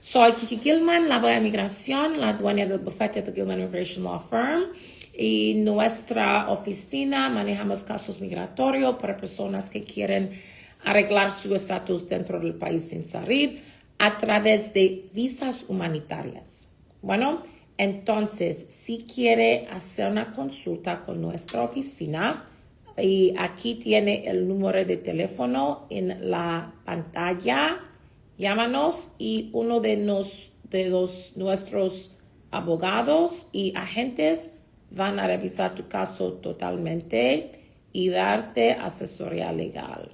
Soy Kiki Gilman, la abogada de migración, la dueña del bufete de Gilman Immigration Law Firm. Y nuestra oficina manejamos casos migratorios para personas que quieren arreglar su estatus dentro del país sin salir a través de visas humanitarias. Bueno, entonces, si quiere hacer una consulta con nuestra oficina, y aquí tiene el número de teléfono en la pantalla, llámanos y uno de nuestros abogados y agentes van a revisar tu caso totalmente y darte asesoría legal.